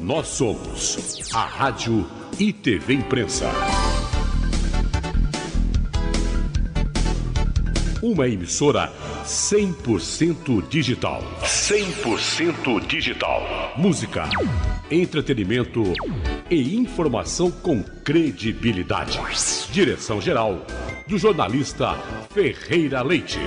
Nós somos a Rádio e TV Imprensa. Uma emissora 100% digital. 100% digital. Música, entretenimento e informação com credibilidade. Direção-geral do jornalista Ferreira Leite.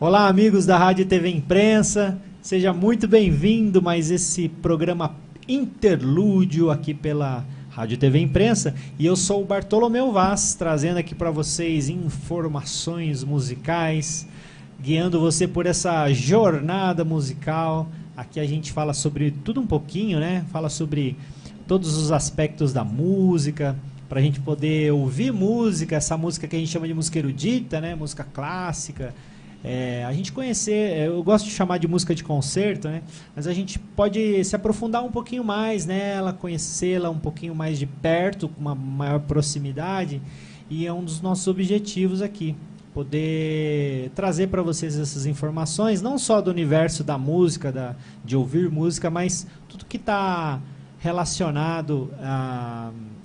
Olá, amigos da Rádio e TV Imprensa, seja muito bem-vindo mais esse programa interlúdio aqui pela Rádio e TV Imprensa, e eu sou o Bartolomeu Vaz, trazendo aqui para vocês informações musicais, guiando você por essa jornada musical. Aqui a gente fala sobre tudo um pouquinho, né? Fala sobre todos os aspectos da música, para a gente poder ouvir música, essa música que a gente chama de música erudita, né? Música clássica. A gente conhecer, eu gosto de chamar de música de concerto, né? Mas a gente pode se aprofundar um pouquinho mais nela, conhecê-la um pouquinho mais de perto, com uma maior proximidade, e é um dos nossos objetivos aqui, poder trazer para vocês essas informações, não só do universo da música, de ouvir música, mas tudo que está relacionado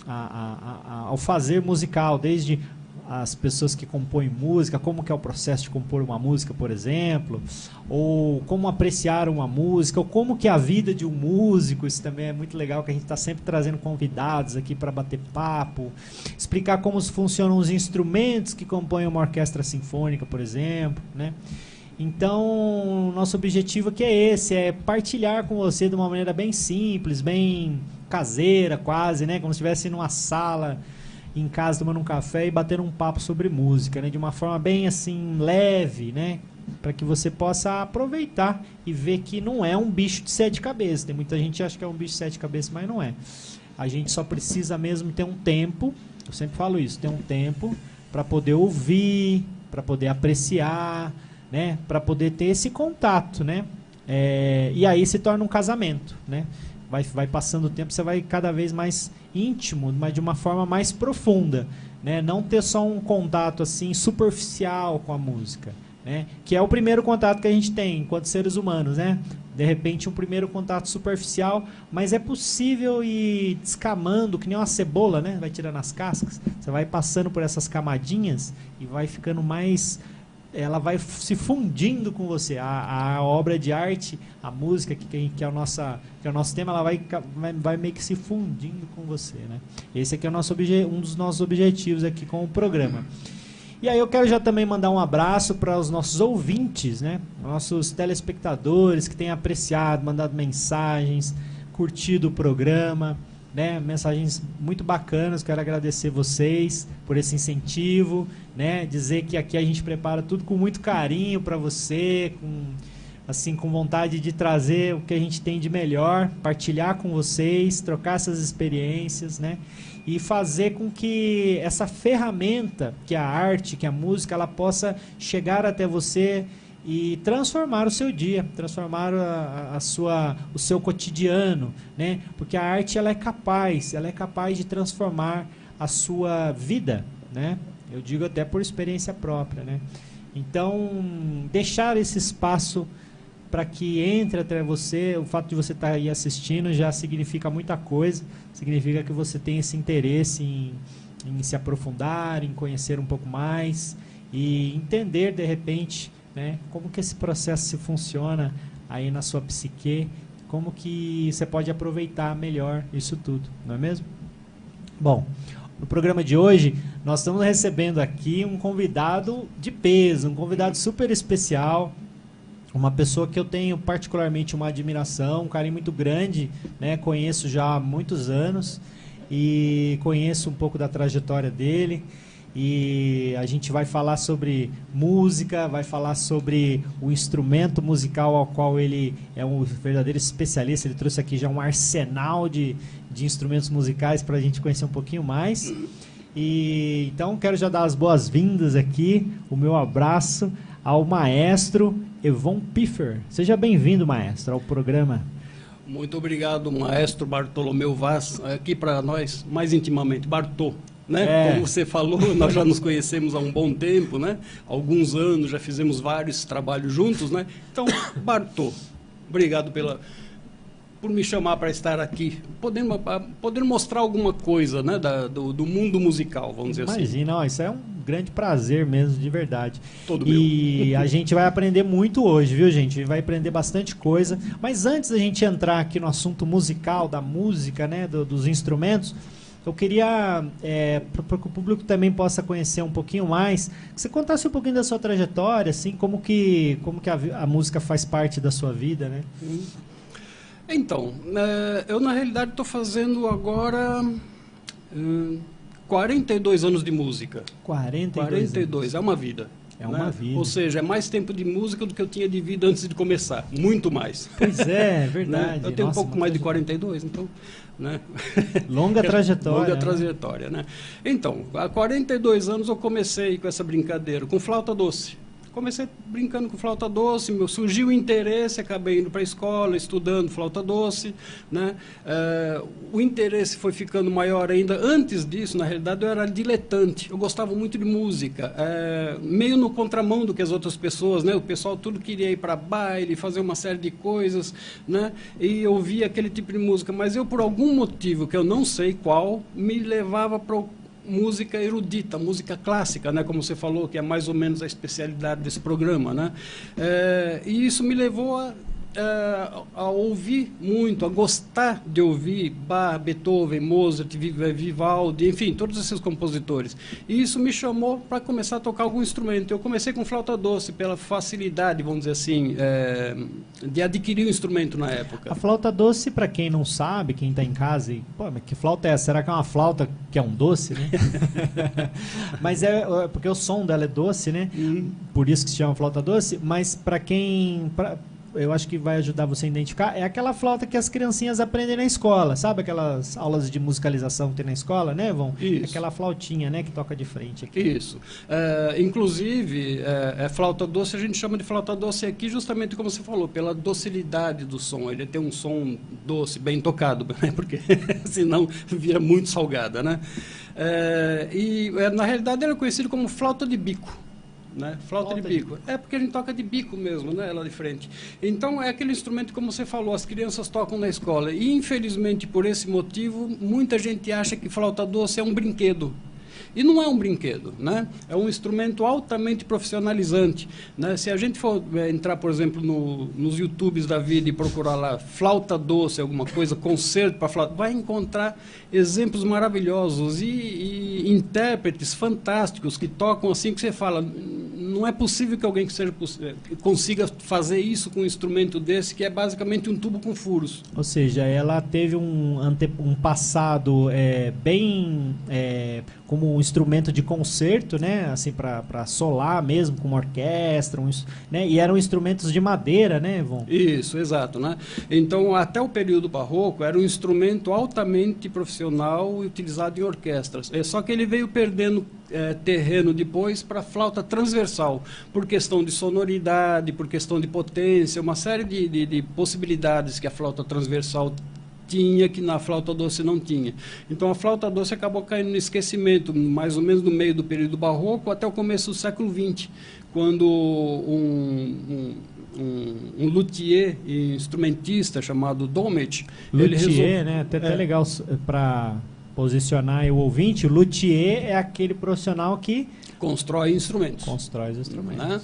ao fazer musical, desde as pessoas que compõem música, como que é o processo de compor uma música, por exemplo, ou como apreciar uma música, ou como que é a vida de um músico. Isso também é muito legal, que a gente está sempre trazendo convidados aqui para bater papo, explicar como funcionam os instrumentos que compõem uma orquestra sinfônica, por exemplo, né? Então, nosso objetivo aqui é esse, é partilhar com você de uma maneira bem simples, bem caseira quase, né? Como se estivesse numa sala em casa tomando um café e batendo um papo sobre música, né? De uma forma bem assim leve, né? Para que você possa aproveitar e ver que não é um bicho de 7 cabeças. Tem muita gente que acha que é um bicho de 7 cabeças, mas não é. A gente só precisa mesmo ter um tempo, eu sempre falo isso, ter um tempo para poder ouvir, para poder apreciar, né? Para poder ter esse contato, né? E aí se torna um casamento, né? Vai passando o tempo, você vai cada vez mais íntimo, mas de uma forma mais profunda, né? Não ter só um contato assim superficial com a música, né? Que é o primeiro contato que a gente tem enquanto seres humanos, né? De repente um primeiro contato superficial, mas é possível ir descamando, que nem uma cebola, né? Vai tirando as cascas, você vai passando por essas camadinhas e vai ficando mais... ela vai se fundindo com você. A obra de arte, a música, que é o nosso tema, ela vai meio que se fundindo com você, né? Esse aqui é um dos nossos objetivos aqui com o programa. E aí eu quero já também mandar um abraço para os nossos ouvintes, né? Nossos telespectadores que têm apreciado, mandado mensagens, curtido o programa, né? Mensagens muito bacanas. Quero agradecer vocês por esse incentivo, né? Dizer que aqui a gente prepara tudo com muito carinho para você, com vontade de trazer o que a gente tem de melhor, partilhar com vocês, trocar essas experiências, né? E fazer com que essa ferramenta, que é a arte, que é a música, ela possa chegar até você e transformar o seu dia, transformar o seu cotidiano, né? Porque a arte ela é capaz de transformar a sua vida, né? Eu digo até por experiência própria, né? Então, deixar esse espaço para que entre até você, o fato de você estar aí assistindo já significa muita coisa, significa que você tem esse interesse em se aprofundar, em conhecer um pouco mais e entender de repente, né, como que esse processo se funciona aí na sua psique, como que você pode aproveitar melhor isso tudo, não é mesmo? Bom, no programa de hoje nós estamos recebendo aqui um convidado de peso, um convidado super especial, uma pessoa que eu tenho particularmente uma admiração, um carinho muito grande, né? Conheço já há muitos anos e conheço um pouco da trajetória dele. E a gente vai falar sobre música, vai falar sobre o instrumento musical ao qual ele é um verdadeiro especialista. Ele trouxe aqui já um arsenal de instrumentos musicais para a gente conhecer um pouquinho mais. E então quero já dar as boas-vindas aqui, o meu abraço ao maestro Evon Piffer. Seja bem-vindo, maestro, ao programa. Muito obrigado, maestro Bartolomeu Vaz, aqui para nós, mais intimamente, Bartô. Né? Como você falou, nós já nos conhecemos há um bom tempo, né? Alguns anos, já fizemos vários trabalhos juntos, né? Então, Bartô, obrigado por me chamar para estar aqui, poder mostrar alguma coisa, né? do mundo musical, vamos dizer assim. Imagina, isso é um grande prazer mesmo, de verdade. Todo e meu. A gente vai aprender muito hoje, viu, gente? Vai aprender bastante coisa. Mas antes da gente entrar aqui no assunto musical, da música, né? Dos instrumentos, eu queria, para que o público também possa conhecer um pouquinho mais, que você contasse um pouquinho da sua trajetória, assim, como que a música faz parte da sua vida, né? Então, eu na realidade estou fazendo agora 42 anos de música. 42 é uma vida. É uma vida. Ou seja, é mais tempo de música do que eu tinha de vida antes de começar. Muito mais. Pois é verdade. Eu tenho um pouco mais de 42, então... Né? Longa trajetória. Longa trajetória, né? Então, há 42 anos eu comecei com essa brincadeira, com flauta doce. Comecei brincando com flauta doce, surgiu o interesse, acabei indo para a escola, estudando flauta doce, né? O interesse foi ficando maior ainda. Antes disso, na realidade, eu era diletante, eu gostava muito de música, meio no contramão do que as outras pessoas, né? O pessoal tudo queria ir para baile, fazer uma série de coisas, né? E ouvia aquele tipo de música, mas eu, por algum motivo, que eu não sei qual, me levava para música erudita, música clássica, né, como você falou, que é mais ou menos a especialidade desse programa, né? E isso me levou a ouvir muito, a gostar de ouvir Bach, Beethoven, Mozart, Vivaldi, enfim, todos esses compositores. E isso me chamou para começar a tocar algum instrumento. Eu comecei com flauta doce, pela facilidade, vamos dizer assim, de adquirir um instrumento na época. A flauta doce, para quem não sabe, quem está em casa, pô, mas que flauta é essa? Será que é uma flauta que é um doce, né? Mas porque o som dela é doce, né? Por isso que se chama flauta doce, mas para quem... eu acho que vai ajudar você a identificar, é aquela flauta que as criancinhas aprendem na escola, sabe aquelas aulas de musicalização que tem na escola, né, Vão? Isso. Aquela flautinha, né, que toca de frente aqui. Isso. Inclusive, flauta doce, a gente chama de flauta doce aqui justamente como você falou, pela docilidade do som. Ele tem um som doce, bem tocado, né, porque senão vira muito salgada, né? Na realidade, ele é conhecido como flauta de bico. Né? Flauta de bico. É porque a gente toca de bico mesmo, né? Lá de frente. Então é aquele instrumento, como você falou, as crianças tocam na escola. E infelizmente, por esse motivo, muita gente acha que flauta doce é um brinquedo. E não é um brinquedo, né? É um instrumento altamente profissionalizante, né? Se a gente for entrar, por exemplo, nos YouTubes da vida e procurar lá flauta doce, alguma coisa, concerto para flauta, vai encontrar exemplos maravilhosos e intérpretes fantásticos que tocam assim que você fala, não é possível que alguém consiga fazer isso com um instrumento desse, que é basicamente um tubo com furos. Ou seja, ela teve um passado bem... como um instrumento de concerto, né? Assim, para solar mesmo, com uma orquestra, né? E eram instrumentos de madeira, né, Von? Isso, exato, né? Então, até o período barroco, era um instrumento altamente profissional e utilizado em orquestras. Só que ele veio perdendo terreno depois para flauta transversal, por questão de sonoridade, por questão de potência, uma série de possibilidades que a flauta transversal tinha, que na flauta doce não tinha. Então a flauta doce acabou caindo no esquecimento, mais ou menos no meio do período barroco até o começo do século XX, quando um luthier e instrumentista chamado Domet... Luthier, né? Até legal para posicionar o ouvinte. O luthier é aquele profissional que... constrói instrumentos. Constrói os instrumentos. Né?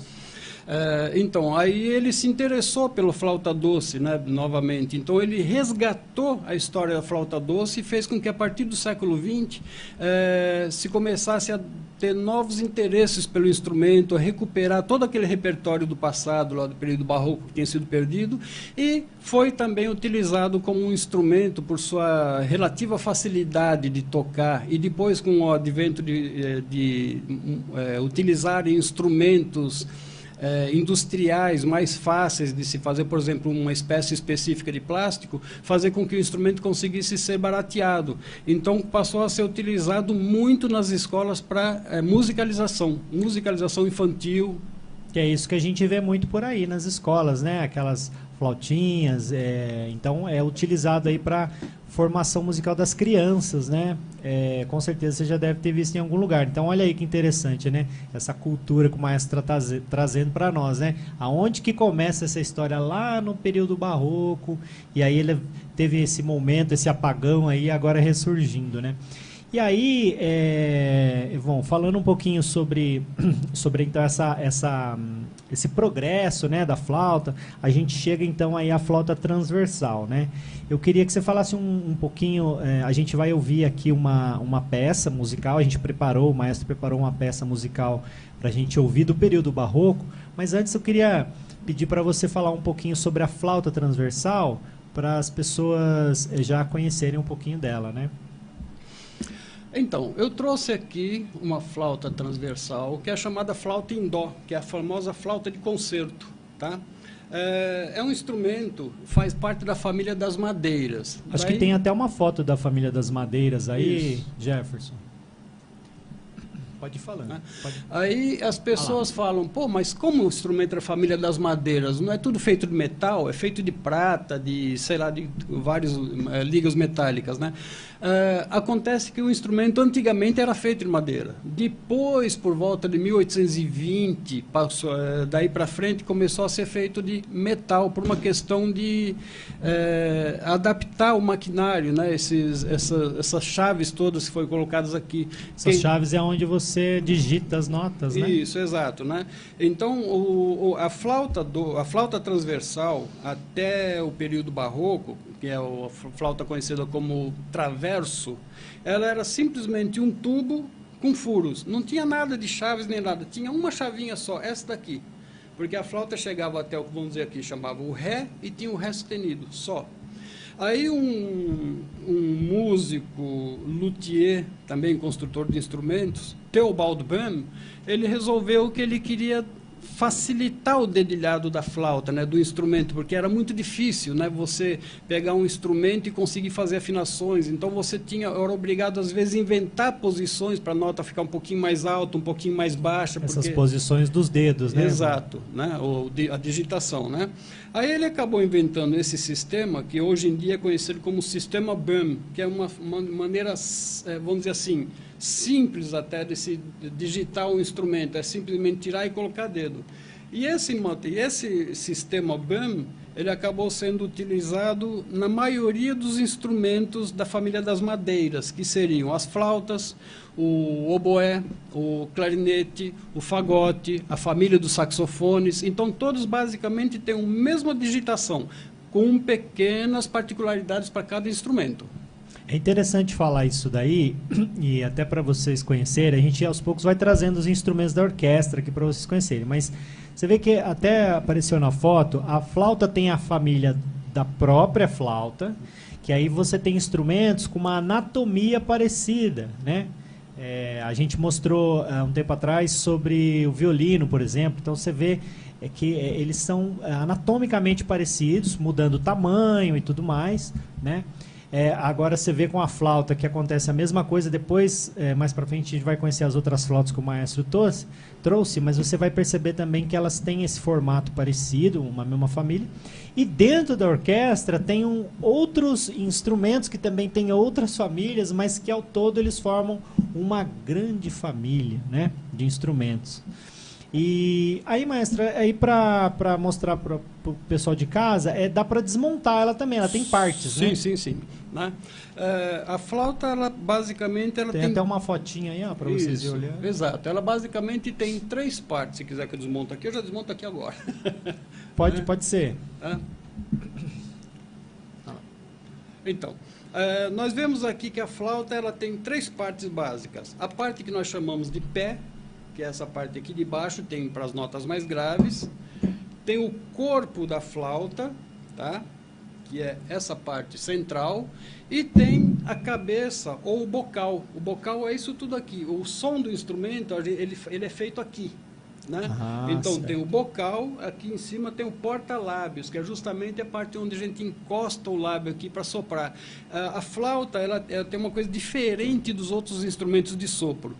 Então, aí ele se interessou pelo flauta doce, né, novamente. Então, ele resgatou a história da flauta doce e fez com que, a partir do século XX, se começasse a ter novos interesses pelo instrumento, a recuperar todo aquele repertório do passado, lá do período barroco, que tinha sido perdido, e foi também utilizado como um instrumento por sua relativa facilidade de tocar, e depois, com o advento de utilizar instrumentos industriais mais fáceis de se fazer, por exemplo, uma espécie específica de plástico, fazer com que o instrumento conseguisse ser barateado. Então, passou a ser utilizado muito nas escolas para musicalização infantil, Que é isso que a gente vê muito por aí nas escolas, né? Aquelas flautinhas, então é utilizado aí para formação musical das crianças, né? Com certeza você já deve ter visto em algum lugar. Então olha aí que interessante, né? Essa cultura que o maestro está trazendo para nós, né? Aonde que começa essa história? Lá no período barroco, e aí ele teve esse momento, esse apagão aí, agora ressurgindo, né? E aí, Ivon, falando um pouquinho sobre então esse progresso, né, da flauta, a gente chega então aí à flauta transversal, né? Eu queria que você falasse um pouquinho, a gente vai ouvir aqui uma peça musical, o maestro preparou uma peça musical para a gente ouvir do período barroco, mas antes eu queria pedir para você falar um pouquinho sobre a flauta transversal, para as pessoas já conhecerem um pouquinho dela, né? Então, eu trouxe aqui uma flauta transversal, que é a chamada flauta em dó, que é a famosa flauta de concerto, tá? É um instrumento, faz parte da família das madeiras. Acho que tem até uma foto da família das madeiras aí, isso. Jefferson. Pode ir falando. Aí as pessoas falam, pô, mas como o instrumento é a família das madeiras? Não é tudo feito de metal? É feito de prata, de, sei lá, de várias ligas metálicas, né? Acontece que o instrumento antigamente era feito de madeira. Depois, por volta de 1820, daí para frente, começou a ser feito de metal, por uma questão de adaptar o maquinário, né? Essas chaves todas que foram colocadas aqui. Essas chaves é onde você digita as notas, né? Isso, exato, né? Então, a flauta transversal, até o período barroco, que é a flauta conhecida como traverso, ela era simplesmente um tubo com furos. Não tinha nada de chaves nem nada, tinha uma chavinha só, essa daqui. Porque a flauta chegava até o que vamos dizer aqui, chamava o Ré, e tinha o Ré sustenido, só. Aí um músico, luthier, também construtor de instrumentos, Theobald Böhm, ele resolveu que ele queria facilitar o dedilhado da flauta, né, do instrumento, porque era muito difícil, né, você pegar um instrumento e conseguir fazer afinações. Então você era obrigado às vezes a inventar posições para a nota ficar um pouquinho mais alta, um pouquinho mais baixa. Essas posições dos dedos, né? Exato, né, a digitação, né? Aí ele acabou inventando esse sistema que hoje em dia é conhecido como sistema Böhm, que é uma maneira, vamos dizer assim, simples até de se digitar um instrumento, é simplesmente tirar e colocar dedo. E esse sistema Böhm, ele acabou sendo utilizado na maioria dos instrumentos da família das madeiras, que seriam as flautas, o oboé, o clarinete, o fagote, a família dos saxofones. Então todos basicamente têm a mesma digitação, com pequenas particularidades para cada instrumento. É interessante falar isso daí, e até para vocês conhecerem, a gente aos poucos vai trazendo os instrumentos da orquestra aqui para vocês conhecerem, mas você vê que até apareceu na foto, a flauta tem a família da própria flauta, que aí você tem instrumentos com uma anatomia parecida, né? A gente mostrou um tempo atrás sobre o violino, por exemplo, então você vê que eles são anatomicamente parecidos, mudando o tamanho e tudo mais, né? Agora você vê com a flauta que acontece a mesma coisa. Depois, mais para frente, a gente vai conhecer as outras flautas que o maestro trouxe, mas você vai perceber também que elas têm esse formato parecido, uma mesma família. E dentro da orquestra tem outros instrumentos que também têm outras famílias, mas que ao todo eles formam uma grande família, né, de instrumentos. E aí, maestra, aí para mostrar para o pessoal de casa, dá para desmontar ela também, ela tem partes, sim, né? Sim. Né? A flauta, ela basicamente... Tem até uma fotinha aí, para vocês olharem. Exato, ela basicamente tem 3 partes, se quiser que eu desmonte aqui, eu já desmonto aqui agora. Pode ser. Então, nós vemos aqui que a flauta ela tem 3 partes básicas. A parte que nós chamamos de pé, que é essa parte aqui de baixo, tem para as notas mais graves. Tem o corpo da flauta, tá? Que é essa parte central. E tem a cabeça ou o bocal. O bocal é isso tudo aqui. O som do instrumento, ele é feito aqui, né? Então, certo. Tem o bocal, aqui em cima tem o porta-lábios, que é justamente a parte onde a gente encosta o lábio aqui para soprar. A flauta ela tem uma coisa diferente dos outros instrumentos de sopro.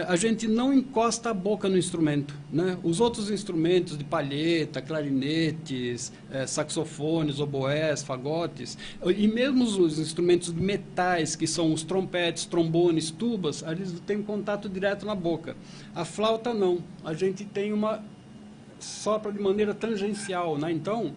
a gente não encosta a boca no instrumento, né? Os outros instrumentos de palheta, clarinetes, saxofones, oboés, fagotes, e mesmo os instrumentos de metais, que são os trompetes, trombones, tubas, eles têm um contato direto na boca. A flauta não, a gente tem uma sopra de maneira tangencial, né? Então,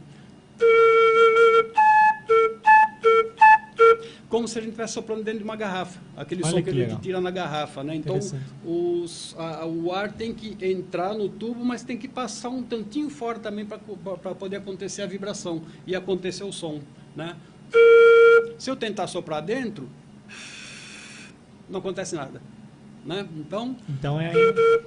como se a gente estivesse soprando dentro de uma garrafa, aquele som que a gente tira na garrafa, né? Então, o ar tem que entrar no tubo, mas tem que passar um tantinho fora também para poder acontecer a vibração e acontecer o som, né? Se eu tentar soprar dentro, não acontece nada, né? Então é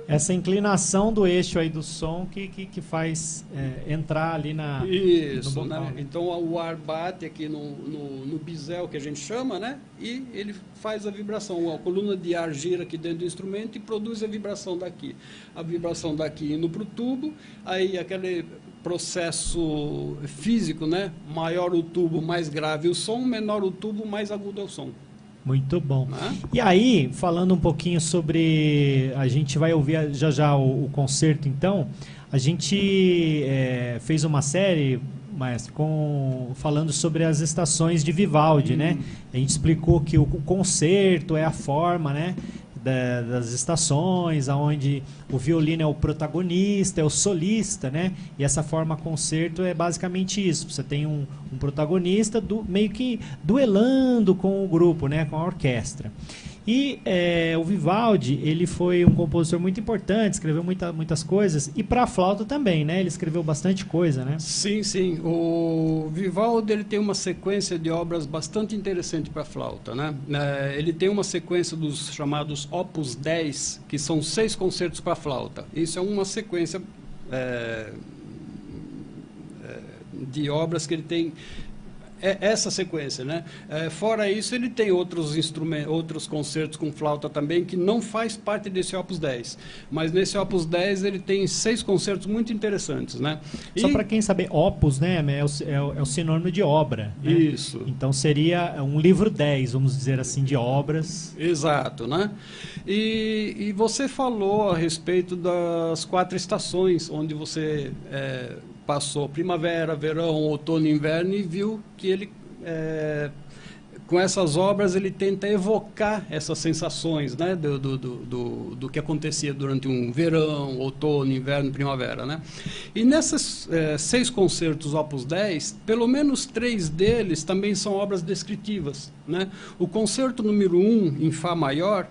essa inclinação do eixo aí do som que faz entrar ali isso, no bocal, né? Então o ar bate aqui no bisel, que a gente chama, né? E ele faz a vibração. A coluna de ar gira aqui dentro do instrumento e produz a vibração daqui. A vibração daqui indo para o tubo, aí aquele processo físico, né? Maior o tubo, mais grave o som, menor o tubo, mais agudo é o som. Muito bom. E aí, falando um pouquinho sobre... A gente vai ouvir já o concerto, então. A gente fez uma série, maestro, falando sobre as estações de Vivaldi, né? A gente explicou que o concerto é a forma, né, das estações, onde o violino é o protagonista, é o solista, né? E essa forma concerto é basicamente isso. Você tem um protagonista meio que duelando com o grupo, né? Com a orquestra. E o Vivaldi, ele foi um compositor muito importante, escreveu muitas coisas, e para a flauta também, né? Ele escreveu bastante coisa, né? Sim, sim. O Vivaldi, ele tem uma sequência de obras bastante interessante para a flauta, né? Ele tem uma sequência dos chamados Opus 10, que são 6 concertos para flauta. Isso é uma sequência de obras que ele tem... essa sequência, né? Fora isso, ele tem outros concertos com flauta também, que não faz parte desse Opus 10. Mas nesse Opus 10 ele tem 6 concertos muito interessantes, né? Só para quem saber, Opus, né, é o sinônimo de obra, né? Isso. Então seria um livro 10, vamos dizer assim, de obras. Exato, né? E você falou a respeito das 4 estações, onde você... passou primavera, verão, outono e inverno e viu que ele, com essas obras, ele tenta evocar essas sensações, né, do que acontecia durante um verão, outono, inverno, primavera, né? E nessas 6 concertos Opus 10, pelo menos 3 deles também são obras descritivas, né? O concerto número 1, em Fá maior,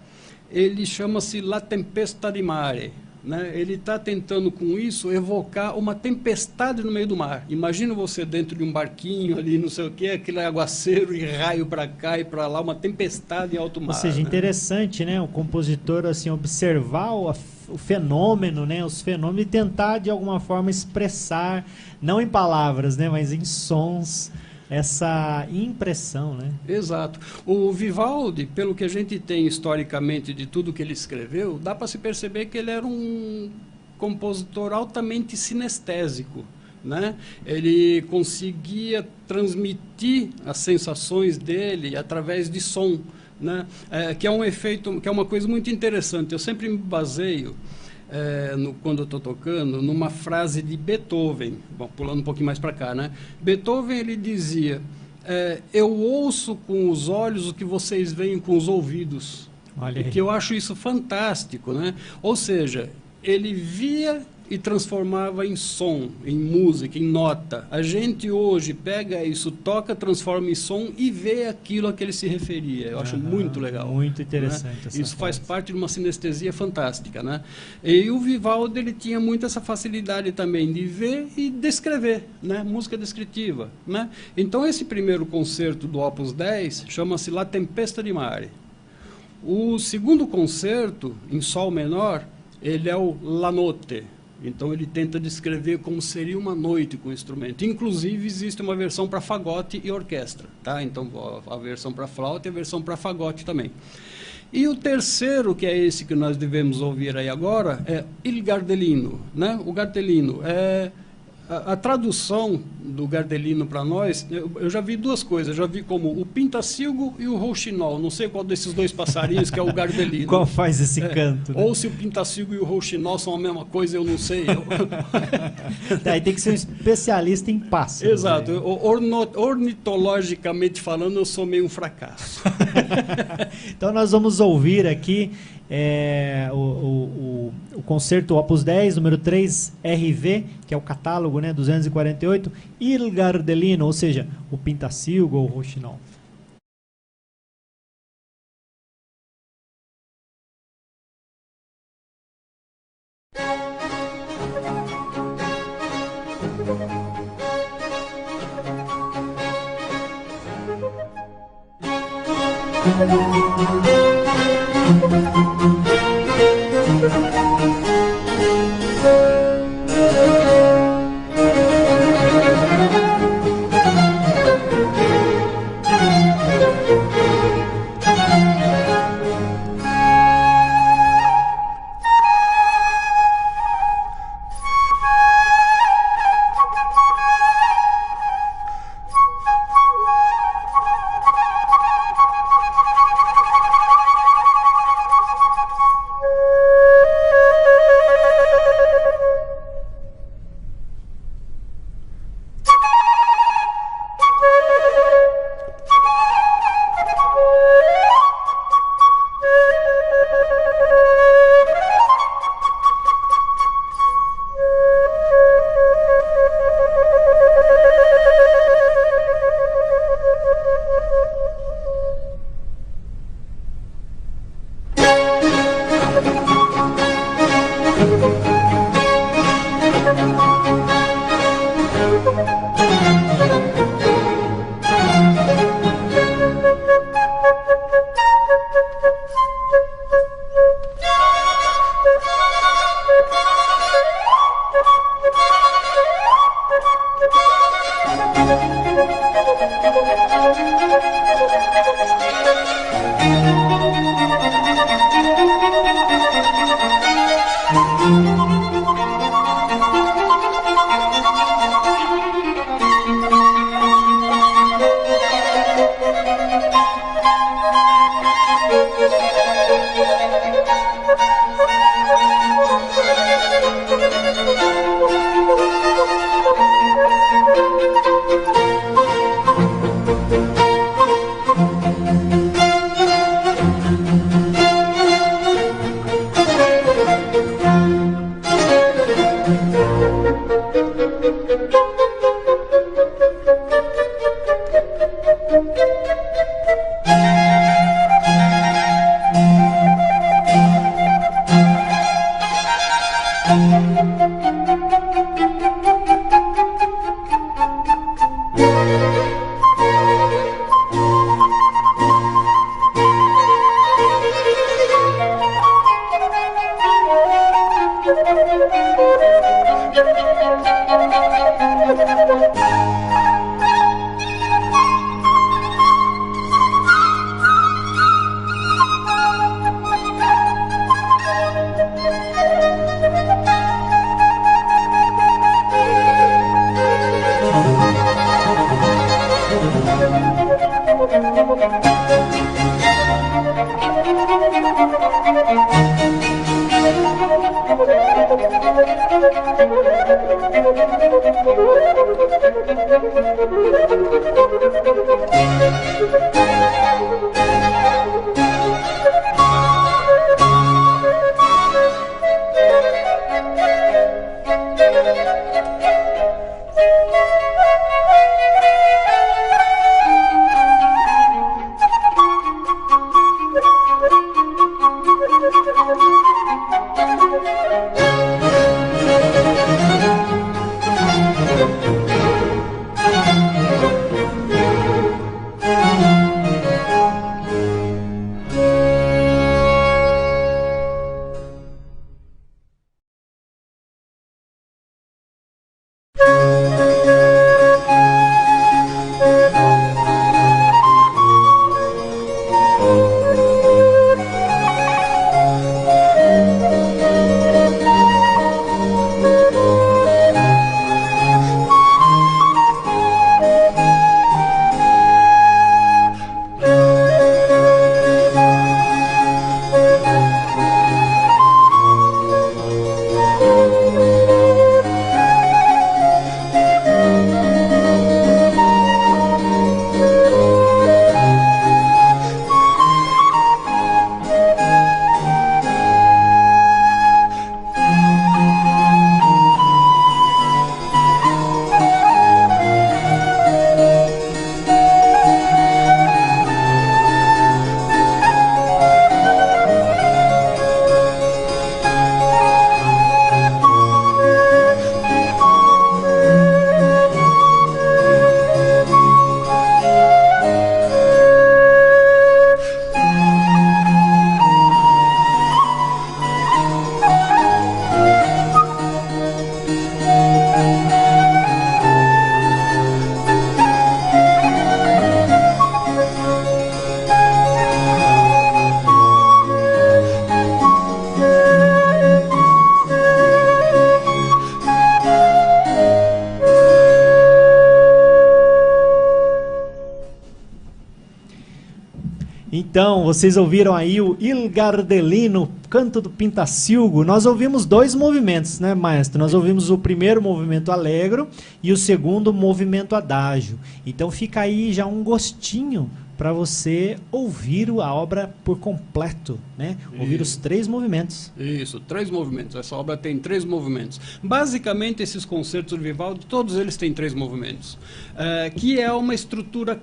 ele chama-se La Tempesta di Mare, né? Ele está tentando com isso evocar uma tempestade no meio do mar. Imagina você dentro de um barquinho ali, não sei o que, aquele aguaceiro e raio para cá e para lá, uma tempestade em alto mar. Ou seja, interessante, né? O compositor assim observar o fenômeno, né? Os fenômenos e tentar de alguma forma expressar, não em palavras, né? Mas em sons, essa impressão, né? Exato. O Vivaldi, pelo que a gente tem historicamente de tudo que ele escreveu, dá para se perceber que ele era um compositor altamente sinestésico, né? Ele conseguia transmitir as sensações dele através de som, né? Que é um efeito, que é uma coisa muito interessante. Eu sempre me baseio quando eu estou tocando, numa frase de Beethoven. Bom, pulando um pouquinho mais para cá, né? Beethoven, ele dizia, eu ouço com os olhos o que vocês veem com os ouvidos. Olha aí. Que eu acho isso fantástico, né? Ou seja, ele via e transformava em som, em música, em nota. A gente hoje pega isso, toca, transforma em som e vê aquilo a que ele se referia. Eu acho muito legal. Muito interessante, né? Isso faz parte de uma sinestesia fantástica, né? E o Vivaldi, ele tinha muito essa facilidade também de ver e descrever, né? Música descritiva, né? Então esse primeiro concerto do Opus 10 chama-se La Tempesta di Mare. O segundo concerto, em sol menor, ele é o La Notte. Então ele tenta descrever como seria uma noite com o instrumento. Inclusive existe uma versão para fagote e orquestra, tá? Então a versão para flauta e a versão para fagote também. E o terceiro, que é esse que nós devemos ouvir aí agora, é Il Gardelino, né? O Gardelino é A tradução do Gardelino para nós, eu já vi duas coisas. Eu já vi como o pintacilgo e o rouxinol. Não sei qual desses dois passarinhos que é o Gardelino. Qual faz esse canto? Né? Ou se o pintacilgo e o rouxinol são a mesma coisa, eu não sei. Daí tem que ser um especialista em pássaros. Exato. Ornitologicamente falando, eu sou meio um fracasso. Então nós vamos ouvir aqui o concerto Opus 10, número 3, RV, que é o catálogo, né, 248, Il Gardelino, ou seja, o pintacilgo ou o rouxinol. Então, vocês ouviram aí o Il Gardelino, Canto do Pintacilgo. Nós ouvimos 2 movimentos, né, maestro? Nós ouvimos o primeiro movimento Allegro e o segundo movimento Adagio. Então fica aí já um gostinho para você ouvir a obra por completo, né? Ouvir os 3 movimentos. Isso, 3 movimentos. Essa obra tem 3 movimentos. Basicamente, esses concertos do Vivaldi, todos eles têm 3 movimentos, que é uma estrutura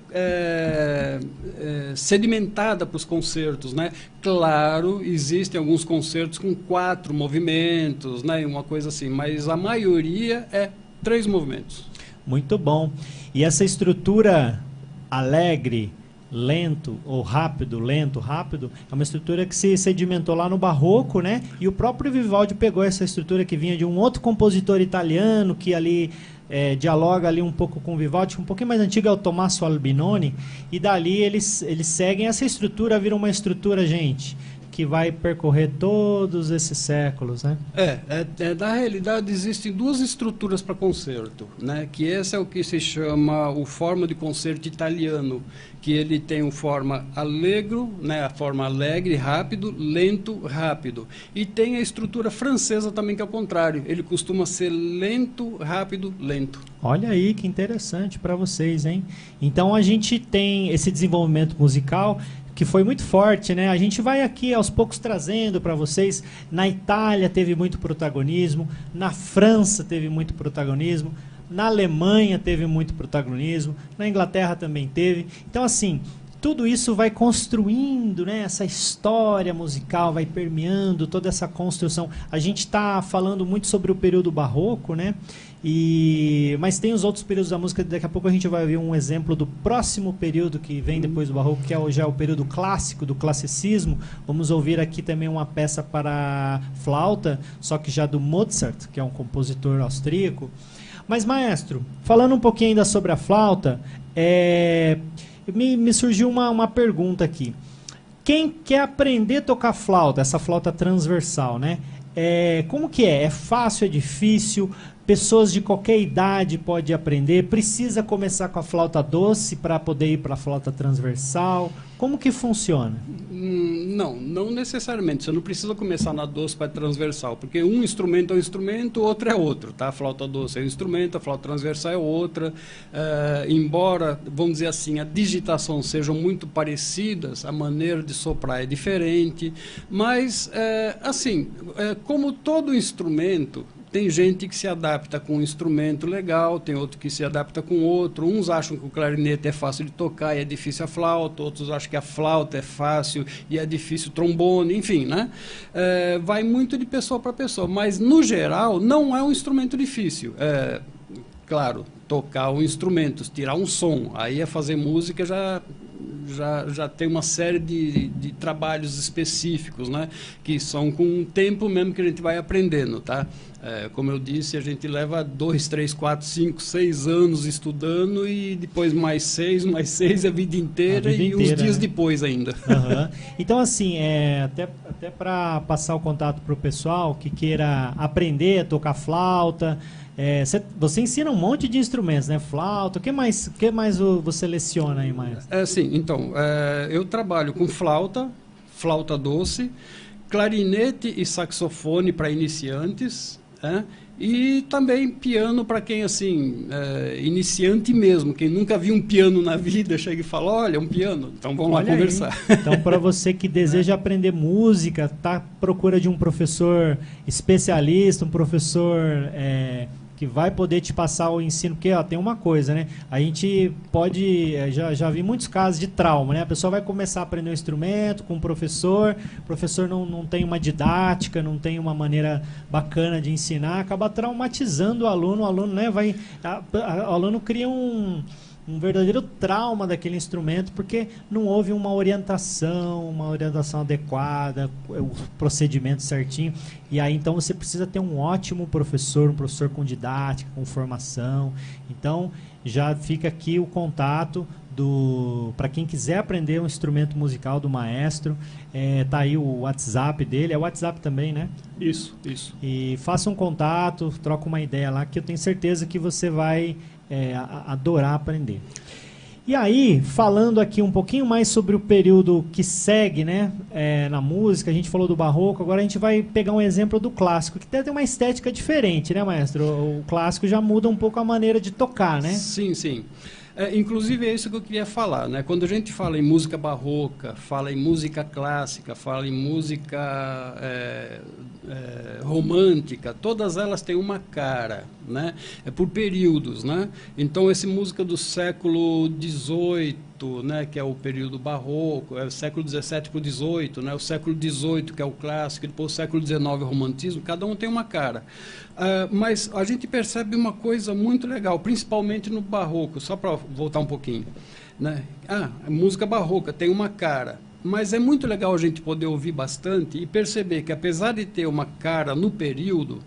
sedimentada para os concertos, né? Claro, existem alguns concertos com 4 movimentos, né? Uma coisa assim, mas a maioria é 3 movimentos. Muito bom. E essa estrutura alegre, lento ou rápido, lento, rápido, é uma estrutura que se sedimentou lá no Barroco, né? E o próprio Vivaldi pegou essa estrutura que vinha de um outro compositor italiano que ali dialoga ali um pouco com o Vivaldi, um pouquinho mais antigo é o Tommaso Albinoni, e dali eles seguem essa estrutura, vira uma estrutura, gente, que vai percorrer todos esses séculos, né? Na realidade existem 2 estruturas para concerto, né? Que esse é o que se chama o forma de concerto italiano, que ele tem o forma allegro, né? A forma alegre, rápido, lento, rápido. E tem a estrutura francesa também, que é o contrário. Ele costuma ser lento, rápido, lento. Olha aí que interessante para vocês, hein? Então a gente tem esse desenvolvimento musical que foi muito forte, né? A gente vai aqui aos poucos trazendo para vocês. Na Itália teve muito protagonismo, na França teve muito protagonismo, na Alemanha teve muito protagonismo, na Inglaterra também teve. Então, assim, tudo isso vai construindo, né? Essa história musical vai permeando toda essa construção. A gente está falando muito sobre o período barroco, né? Mas tem os outros períodos da música. Daqui a pouco a gente vai ver um exemplo do próximo período que vem depois do barroco, que é já o período clássico, do classicismo. Vamos ouvir aqui também uma peça para flauta, só que já do Mozart, que é um compositor austríaco. Mas, maestro, falando um pouquinho ainda sobre a flauta, me surgiu uma pergunta aqui. Quem quer aprender a tocar flauta, essa flauta transversal, né? Como que é? É fácil, é difícil? Pessoas de qualquer idade podem aprender? Precisa começar com a flauta doce para poder ir para a flauta transversal? Como que funciona? Não necessariamente. Você não precisa começar na doce para transversal, porque um instrumento é um instrumento, o outro é outro, tá? A flauta doce é um instrumento, a flauta transversal é outra. Embora, vamos dizer assim, a digitação sejam muito parecidas, a maneira de soprar é diferente, mas, como todo instrumento, tem gente que se adapta com um instrumento legal, tem outro que se adapta com outro. Uns acham que o clarinete é fácil de tocar e é difícil a flauta, outros acham que a flauta é fácil e é difícil o trombone, enfim, né? Vai muito de pessoa para pessoa, mas no geral não é um instrumento difícil. Claro, tocar um instrumento, tirar um som, aí é fazer música já tem uma série de trabalhos específicos, né? Que são com um tempo mesmo que a gente vai aprendendo, tá? Como eu disse, a gente leva 2, 3, 4, 5, 6 anos estudando e depois mais 6 a vida inteira e uns dias, né? Depois ainda. Uhum. Então, assim, até para passar o contato para o pessoal que queira aprender a tocar flauta, você ensina um monte de instrumentos, né? Flauta, o que mais você leciona aí, maestro? Sim, então, eu trabalho com flauta doce, clarinete e saxofone para iniciantes, e também piano para quem, assim, iniciante mesmo, quem nunca viu um piano na vida, chega e fala, olha, um piano, então vamos lá conversar. Então, para você que deseja aprender música, está à procura de um professor especialista, um professor que vai poder te passar o ensino, porque tem uma coisa, né? A gente pode, já vi muitos casos de trauma, né? A pessoa vai começar a aprender um instrumento com o professor não tem uma didática, não tem uma maneira bacana de ensinar, acaba traumatizando o aluno, né? O aluno cria um verdadeiro trauma daquele instrumento, porque não houve uma orientação adequada, o procedimento certinho. E aí, então, você precisa ter um ótimo professor, um professor com didática, com formação. Então, já fica aqui o contato para quem quiser aprender um instrumento musical do maestro. Tá aí o WhatsApp dele, é o WhatsApp também, né? Isso. E faça um contato, troca uma ideia lá, que eu tenho certeza que você vai adorar aprender. E aí, falando aqui um pouquinho mais sobre o período que segue, né, na música, a gente falou do barroco, agora a gente vai pegar um exemplo do clássico, que tem uma estética diferente, né, maestro? O clássico já muda um pouco a maneira de tocar, né? Sim, sim. Inclusive é isso que eu queria falar, né? Quando a gente fala em música barroca, fala em música clássica, fala em música romântica, todas elas têm uma cara, né? É por períodos, né? Então, essa música do século XVIII, né, que é o período barroco, é o século XVII para o XVIII, né, o século XVIII, que é o clássico, depois o século XIX, o romantismo, cada um tem uma cara. Mas a gente percebe uma coisa muito legal, principalmente no barroco, só para voltar um pouquinho, né? A música barroca tem uma cara, mas é muito legal a gente poder ouvir bastante e perceber que, apesar de ter uma cara no período,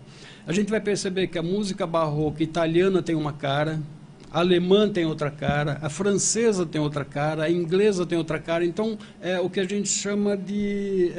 a gente vai perceber que a música barroca italiana tem uma cara, a alemã tem outra cara, a francesa tem outra cara, a inglesa tem outra cara. Então, é o que a gente chama de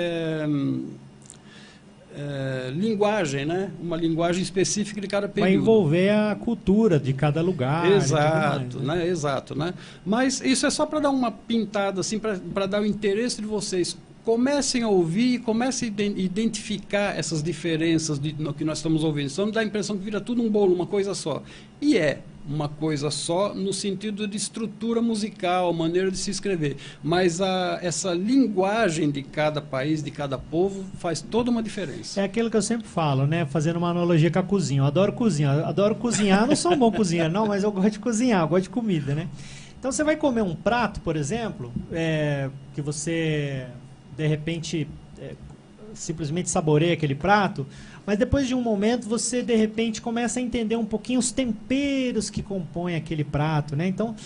linguagem, né? Uma linguagem específica de cada período. Vai envolver a cultura de cada lugar. Exato, e tudo mais, né? Exato, né? Mas isso é só para dar uma pintada, assim, para dar o interesse de vocês. Comecem a ouvir e comecem a identificar essas diferenças no que nós estamos ouvindo. Só não dá a impressão que vira tudo um bolo, uma coisa só. E é uma coisa só no sentido de estrutura musical, maneira de se escrever. Mas essa linguagem de cada país, de cada povo, faz toda uma diferença. É aquilo que eu sempre falo, né? Fazendo uma analogia com a cozinha. Eu adoro cozinhar. Adoro cozinhar. Não sou um bom cozinheiro, não, mas eu gosto de cozinhar, eu gosto de comida, né? Então você vai comer um prato, por exemplo, que você, de repente, simplesmente saboreia aquele prato, mas depois de um momento você, de repente, começa a entender um pouquinho os temperos que compõem aquele prato, né? Então,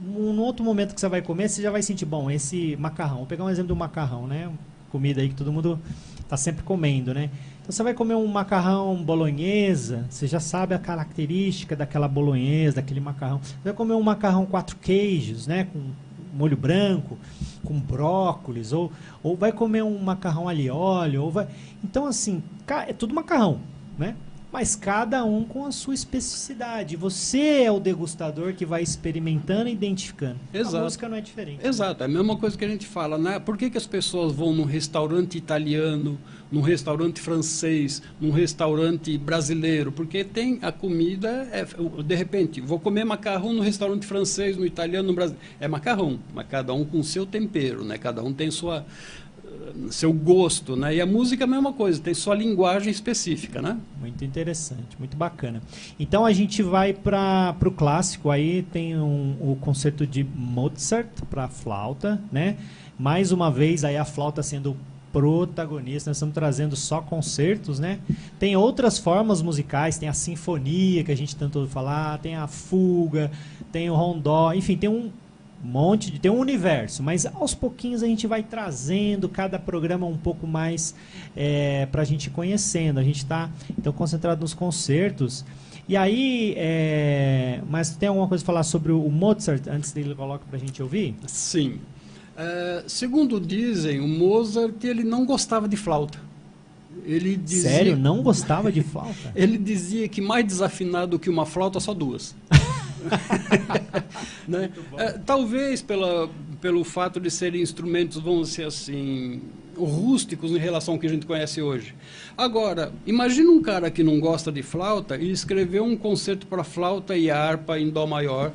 num outro momento que você vai comer, você já vai sentir, bom, esse macarrão, vou pegar um exemplo do macarrão, né? Comida aí que todo mundo está sempre comendo, né? Então, você vai comer um macarrão bolonhesa, você já sabe a característica daquela bolonhesa, daquele macarrão. Você vai comer um macarrão 4 queijos, né? Com molho branco, com brócolis, ou vai comer um macarrão alho e óleo, ou vai... Então, assim, é tudo macarrão, né? Mas cada um com a sua especificidade. Você é o degustador que vai experimentando e identificando. Exato. A música não é diferente. Exato, é a mesma coisa que a gente fala, né? Por que as pessoas vão num restaurante italiano, num restaurante francês, num restaurante brasileiro? Porque tem a comida, de repente, vou comer macarrão no restaurante francês, no italiano, no brasileiro. É macarrão, mas cada um com seu tempero, né? Cada um tem seu gosto, né? E a música é a mesma coisa, tem sua linguagem específica, né? Muito interessante, muito bacana. Então a gente vai para o clássico, aí tem o concerto de Mozart para flauta, né? Mais uma vez aí a flauta sendo protagonista, nós estamos trazendo só concertos, né? Tem outras formas musicais, tem a sinfonia que a gente tanto ouve falar, tem a fuga, tem o rondó, enfim, tem um tem um universo, mas aos pouquinhos a gente vai trazendo cada programa um pouco mais para a gente ir conhecendo. A gente está então concentrado nos concertos. E aí, mas tem alguma coisa a falar sobre o Mozart antes dele colocar para a gente ouvir? Sim. Segundo dizem, o Mozart ele não gostava de flauta. Ele dizia... Sério? Não gostava de flauta? Ele dizia que mais desafinado que uma flauta, só duas. Né? Talvez pelo fato de serem instrumentos, vamos dizer assim, rústicos em relação ao que a gente conhece hoje. Agora, imagina um cara que não gosta de flauta e escreveu um concerto para flauta e harpa em dó maior,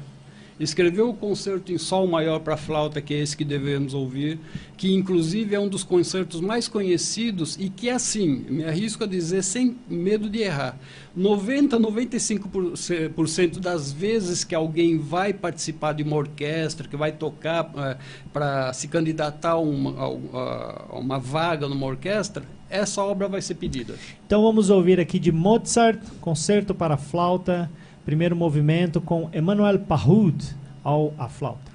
escreveu o concerto em sol maior para flauta, que é esse que devemos ouvir, que inclusive é um dos concertos mais conhecidos e que, assim, me arrisco a dizer sem medo de errar, 95% das vezes que alguém vai participar de uma orquestra, que vai tocar para se candidatar a uma vaga numa orquestra, essa obra vai ser pedida. Então vamos ouvir aqui de Mozart, concerto para flauta, primeiro movimento com Emmanuel Pahud à flauta.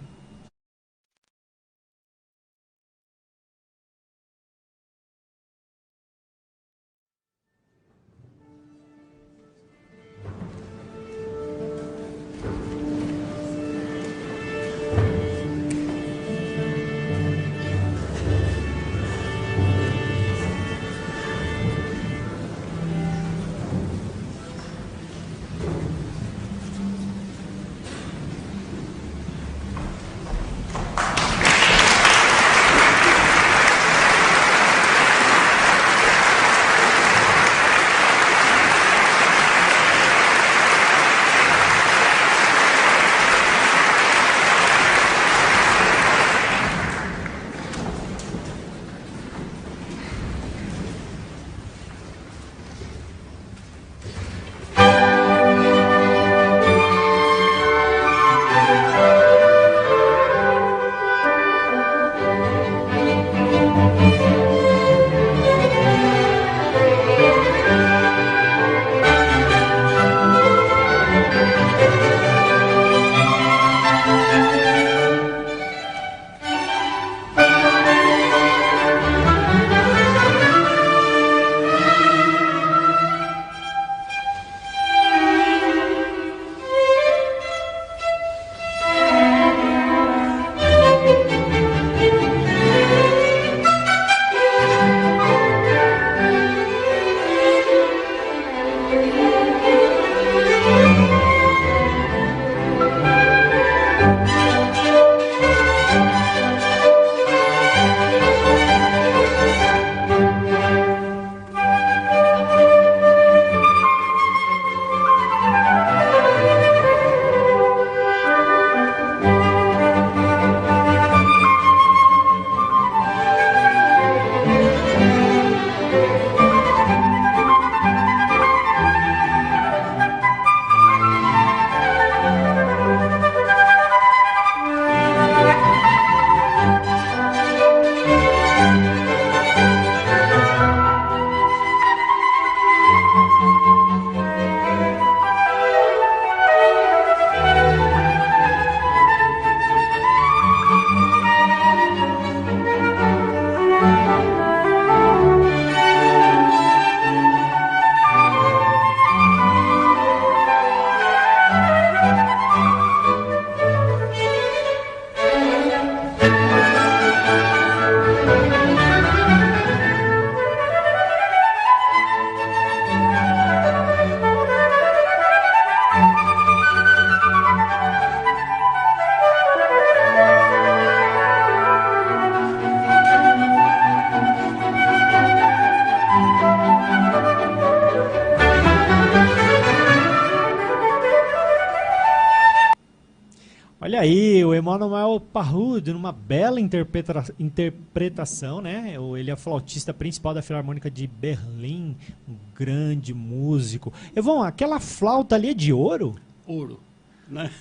Olha aí, o Emmanuel Parrude, numa bela interpretação, né? Ele é flautista principal da Filarmônica de Berlim, um grande músico. Evon, aquela flauta ali é de ouro? Ouro. Né?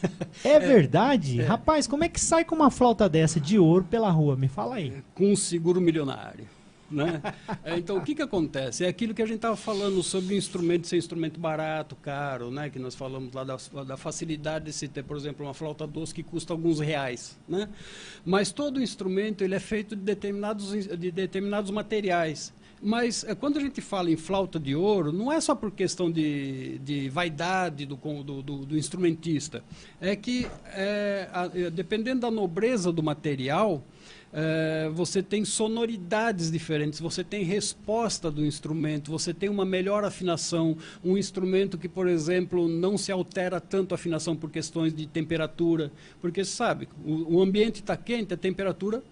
É verdade? Rapaz, como é que sai com uma flauta dessa de ouro pela rua? Me fala aí. Com um seguro milionário. Né? Então, o que acontece? É aquilo que a gente estava falando sobre instrumento ser instrumento barato, caro, né? Que nós falamos lá da facilidade de se ter, por exemplo, uma flauta doce que custa alguns reais. Né? Mas todo instrumento ele é feito de determinados materiais. Mas quando a gente fala em flauta de ouro, não é só por questão de vaidade do instrumentista. É que, dependendo da nobreza do material, você tem sonoridades diferentes, você tem resposta do instrumento, você tem uma melhor afinação, um instrumento que, por exemplo, não se altera tanto a afinação por questões de temperatura, porque, sabe, o ambiente está quente, a temperatura...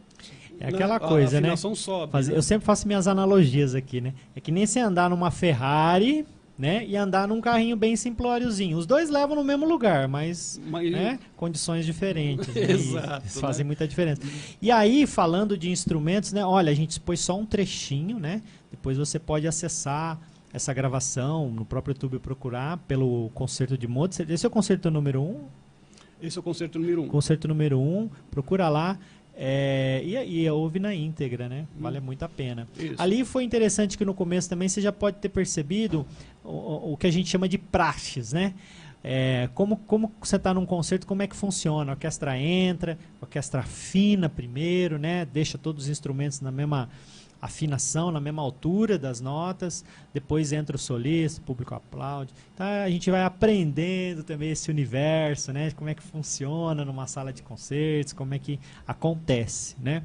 É aquela coisa, né? Sobe, Eu sempre faço minhas analogias aqui, né? É que nem você andar numa Ferrari, né? E andar num carrinho bem simplóriozinho. Os dois levam no mesmo lugar, mas né? Condições diferentes. Né? Exato. Fazem muita diferença. E aí, falando de instrumentos, né? Olha, a gente pôs só um trechinho, né? Depois você pode acessar essa gravação no próprio YouTube, procurar pelo Concerto de Mozart. Esse é o Concerto número 1? Esse é o Concerto número 1. Concerto número 1. Procura lá. E ouve na íntegra, né? Vale muito a pena. Isso. Ali foi interessante que no começo também você já pode ter percebido o que a gente chama de praxes, né? Como você está num concerto, como é que funciona? A orquestra entra, a orquestra afina primeiro, né? Deixa todos os instrumentos na mesma afinação, na mesma altura das notas, depois entra o solista, o público aplaude. Então a gente vai aprendendo também esse universo, né? Como é que funciona numa sala de concertos, como é que acontece, né?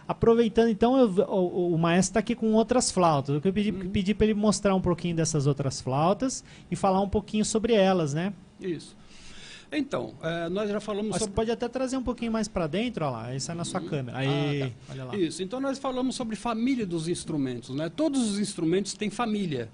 Aproveitando então, o maestro está aqui com outras flautas. Eu pedi para ele mostrar um pouquinho dessas outras flautas e falar um pouquinho sobre elas, né? Isso. Então, nós já falamos Você pode até trazer um pouquinho mais para dentro, olha lá, isso é na sua câmera. Aí, tá. Olha lá. Isso, então nós falamos sobre família dos instrumentos, né? Todos os instrumentos têm família.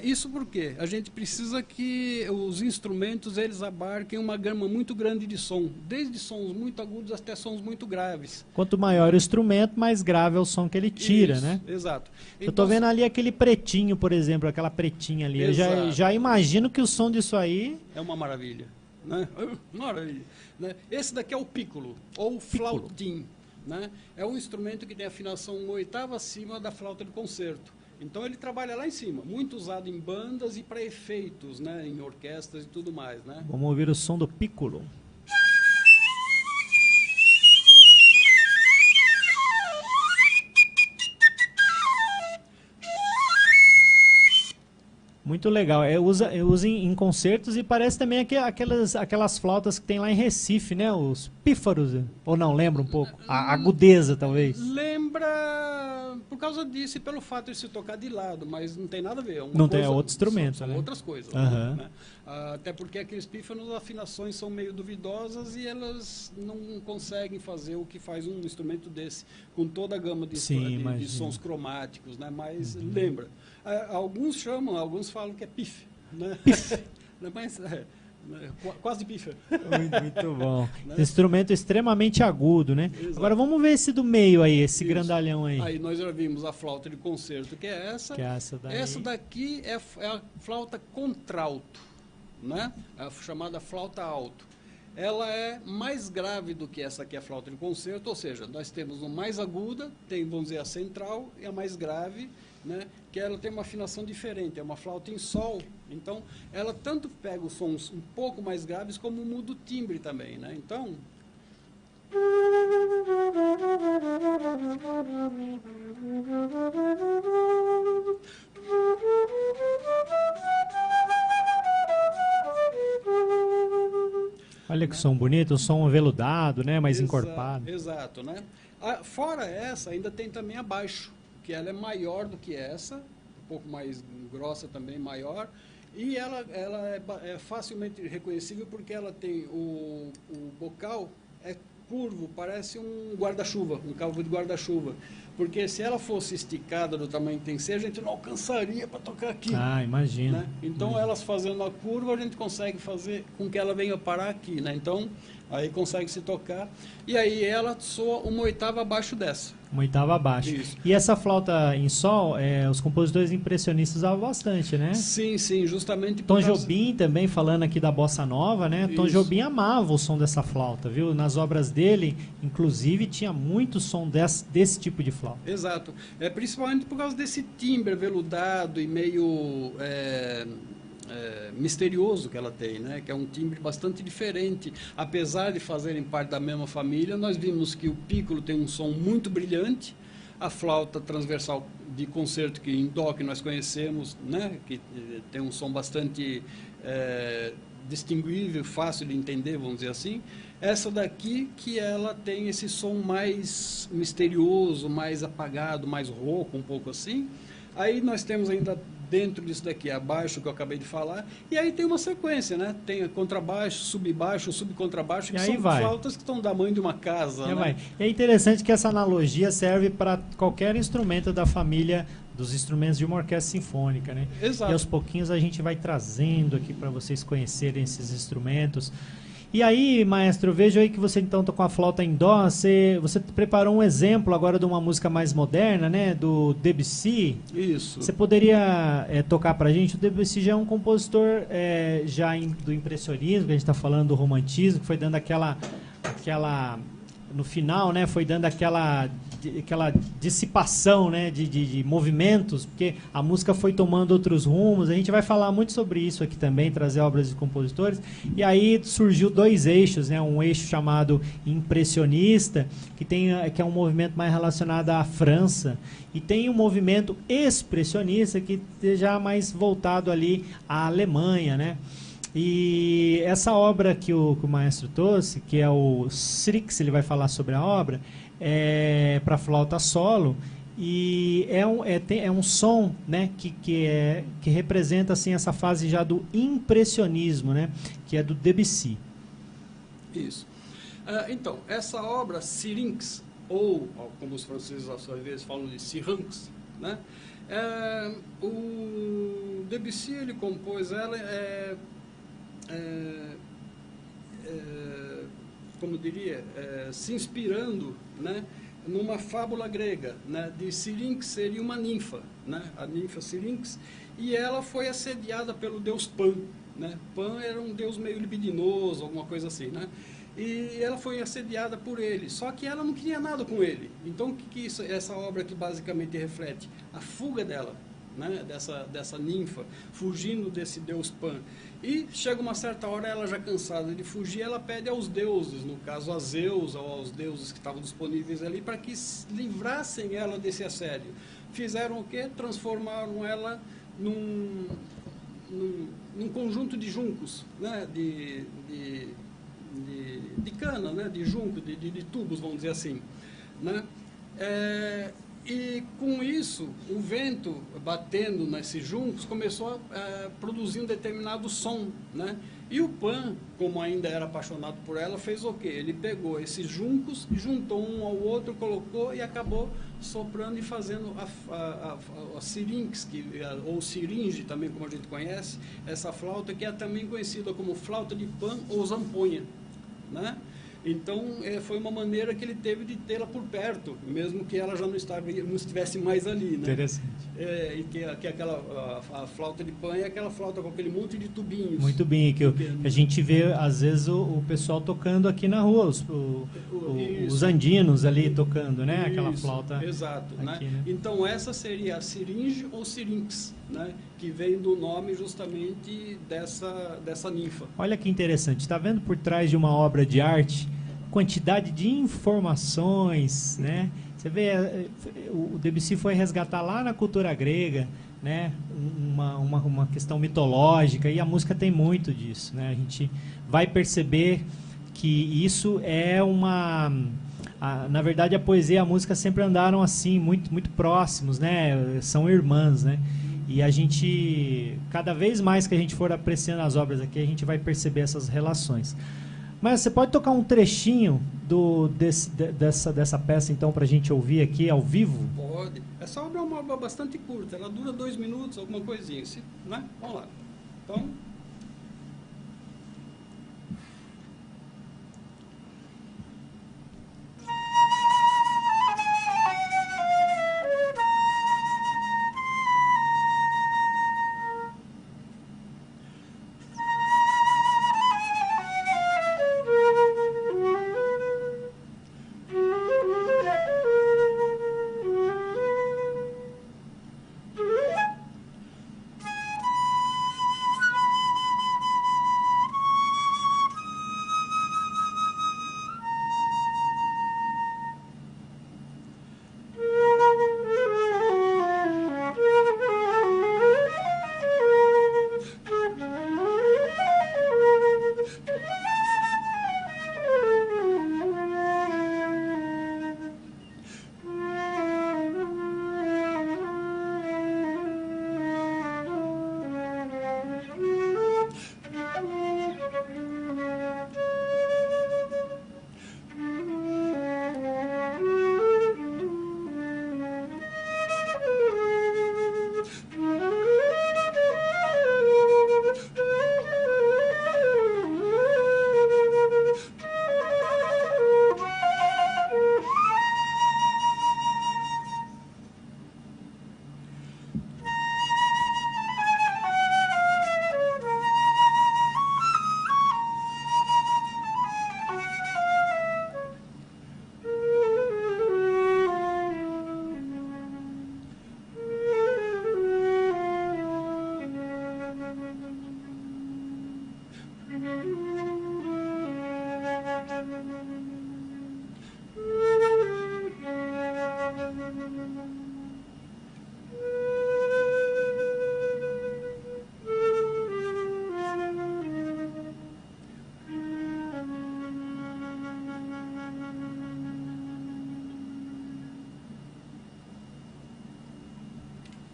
Isso porque a gente precisa que os instrumentos eles abarquem uma gama muito grande de som, desde sons muito agudos até sons muito graves. Quanto maior o instrumento, mais grave é o som que ele tira, Isso, né? Exato. Eu estou vendo ali aquele pretinho, por exemplo, aquela pretinha ali. Exato. Eu já imagino que o som disso aí... É uma maravilha. Né? Maravilha. Né? Esse daqui é o piccolo, ou flautim. Né? É um instrumento que tem afinação uma oitava acima da flauta de concerto. Então ele trabalha lá em cima, muito usado em bandas e para efeitos, né? Em orquestras e tudo mais. Né? Vamos ouvir o som do piccolo. Muito legal. Eu uso em concertos e parece também aquelas flautas que tem lá em Recife, né? Os pífaros. Ou não, lembra um pouco? A agudeza, talvez. Lembra por causa disso e pelo fato de se tocar de lado, mas não tem nada a ver. É outro instrumento, são né? outras coisas. Uhum. Né? Até porque aqueles pífanos, as afinações são meio duvidosas e elas não conseguem fazer o que faz um instrumento desse, com toda a gama de sons cromáticos, né? Mas lembra. Alguns falam que é pif, né? Mas quase pifa. Muito bom. Né? Instrumento extremamente agudo, né? Exato. Agora vamos ver esse do meio aí, esse grandalhão aí. Aí nós já vimos a flauta de concerto, que é essa. Que é essa daí. Essa daqui é a flauta contralto, né? A chamada flauta alto. Ela é mais grave do que essa aqui, a flauta de concerto, ou seja, nós temos uma mais aguda, vamos dizer, a central, e a mais grave, né, que ela tem uma afinação diferente, é uma flauta em sol, então ela tanto pega os sons um pouco mais graves como muda o timbre também, né? Então... Olha que som bonito, um som aveludado, né, mais encorpado. Exato, né? Fora essa, ainda tem também a baixo, que ela é maior do que essa, um pouco mais grossa também, maior, e ela é facilmente reconhecível porque ela tem o bocal curvo, parece um guarda-chuva, um cabo de guarda-chuva. Porque se ela fosse esticada do tamanho que tem que ser, a gente não alcançaria para tocar aqui. Ah, imagina. Né? Então, elas fazendo a curva, a gente consegue fazer com que ela venha parar aqui. Né? Então, aí consegue se tocar. E aí ela soa uma oitava abaixo dessa. Uma oitava abaixo. Isso. E essa flauta em sol, os compositores impressionistas usavam bastante, né? Sim, sim, justamente Tom Jobim também, falando aqui da bossa nova, né? Tom Jobim amava o som dessa flauta, viu? Nas obras dele, inclusive, tinha muito som desse tipo de flauta. Exato. Principalmente por causa desse timbre veludado e meio misterioso que ela tem, né? Que é um timbre bastante diferente. Apesar de fazerem parte da mesma família, nós vimos que o pícolo tem um som muito brilhante, a flauta transversal de concerto que em dó que nós conhecemos, né? Que tem um som bastante distinguível, fácil de entender, vamos dizer assim. Essa daqui que ela tem esse som mais misterioso, mais apagado, mais rouco, um pouco assim. Aí nós temos ainda dentro disso daqui, abaixo, que eu acabei de falar, e aí tem uma sequência, né? Tem contrabaixo, subbaixo, subcontrabaixo, que são flautas que estão do tamanho de uma casa, né? Vai. É interessante que essa analogia serve para qualquer instrumento da família dos instrumentos de uma orquestra sinfônica, né? Exato. E aos pouquinhos a gente vai trazendo aqui para vocês conhecerem esses instrumentos. E aí, maestro, eu vejo aí que você então está com a flauta em dó, você preparou um exemplo agora de uma música mais moderna, né, do Debussy. Isso. Você poderia tocar para a gente? O Debussy já é um compositor do impressionismo, que a gente está falando do romantismo, que foi dando aquela no final, né, foi dando aquela dissipação, né, de movimentos, porque a música foi tomando outros rumos. A gente vai falar muito sobre isso aqui também, trazer obras de compositores. E aí surgiu dois eixos, né, um eixo chamado impressionista, que é um movimento mais relacionado à França, e tem um movimento expressionista, que é já mais voltado ali à Alemanha, né? E essa obra que o maestro trouxe, que é o Syrinx, ele vai falar sobre a obra, para flauta solo, e é um som, né, que representa assim, essa fase já do impressionismo, né, que é do Debussy. Isso. Então, essa obra Syrinx, ou como os franceses às vezes falam de Syrinx, né, o Debussy ele compôs ela como diria, se inspirando, né, numa fábula grega, né, de Syrinx seria uma ninfa, né, a ninfa Syrinx, e ela foi assediada pelo deus Pan, né. Pan era um deus meio libidinoso, alguma coisa assim, né, e ela foi assediada por ele, só que ela não queria nada com ele. Então o que essa obra aqui basicamente reflete? A fuga dela, né, dessa ninfa, fugindo desse deus Pan. E chega uma certa hora, ela já cansada de fugir, ela pede aos deuses, no caso a Zeus, ou aos deuses que estavam disponíveis ali, para que livrassem ela desse assédio. Fizeram o quê? Transformaram ela num conjunto de juncos, né, de cana, né, de junco, de tubos, vamos dizer assim, né? E com isso, o vento batendo nesses juncos começou a produzir um determinado som, né? E o Pan, como ainda era apaixonado por ela, fez o quê? Ele pegou esses juncos, juntou um ao outro, colocou e acabou soprando e fazendo a Syrinx, ou siringe também, como a gente conhece, essa flauta que é também conhecida como flauta de Pan ou zamponha, né? Então, foi uma maneira que ele teve de tê-la por perto, mesmo que ela já não estivesse mais ali, né? Interessante. E que a flauta de Pan é aquela flauta com aquele monte de tubinhos. Muito bem, que a gente vê, às vezes, o pessoal tocando aqui na rua, os andinos ali tocando, né? Aquela flauta. Exato. Aqui, né? Né? Então, essa seria a Syringe ou Syrinx, né? Que vem do nome justamente dessa ninfa. Olha que interessante, está vendo por trás de uma obra de arte, quantidade de informações, né? Você vê, o Debussy foi resgatar lá na cultura grega, né, uma questão mitológica, e a música tem muito disso, né? A gente vai perceber que isso é na verdade, a poesia e a música sempre andaram assim, muito, muito próximos, né? São irmãs, né? E a gente, cada vez mais que a gente for apreciando as obras aqui, a gente vai perceber essas relações. Mas você pode tocar um trechinho dessa peça, então, para a gente ouvir aqui ao vivo? Pode. Essa obra é uma obra bastante curta, ela dura 2 minutos, alguma coisinha, né? Vamos lá. Então...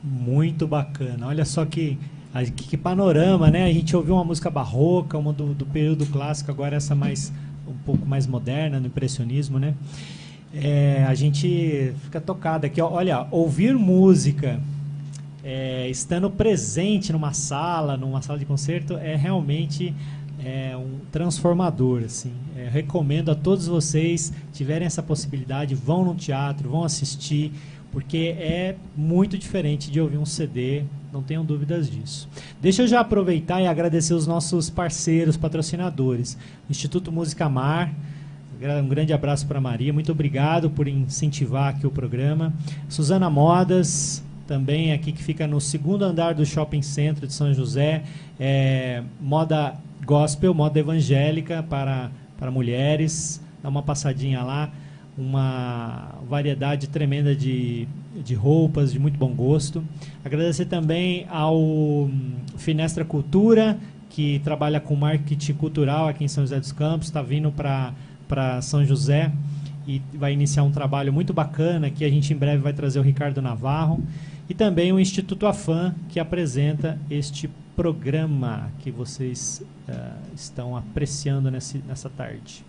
Muito bacana. Olha só que panorama, né? A gente ouviu uma música barroca, uma do período clássico, agora essa mais um pouco mais moderna, no impressionismo, né? A gente fica tocado aqui. Olha, ouvir música estando presente numa sala de concerto é realmente um transformador, assim. Recomendo a todos vocês, tiverem essa possibilidade, vão no teatro, vão assistir, porque é muito diferente de ouvir um CD, não tenham dúvidas disso. Deixa eu já aproveitar e agradecer os nossos parceiros, patrocinadores. Instituto Música Mar, um grande abraço para a Maria, muito obrigado por incentivar aqui o programa. Suzana Modas, também aqui que fica no 2º andar do Shopping Centro de São José, moda gospel, moda evangélica para mulheres, dá uma passadinha lá. Uma variedade tremenda de roupas de muito bom gosto. Agradecer também ao Finestra Cultura, que trabalha com marketing cultural aqui em São José dos Campos, está vindo para São José e vai iniciar um trabalho muito bacana, que a gente em breve vai trazer o Ricardo Navarro. E também o Instituto Afam, que apresenta este programa que vocês estão apreciando nessa tarde.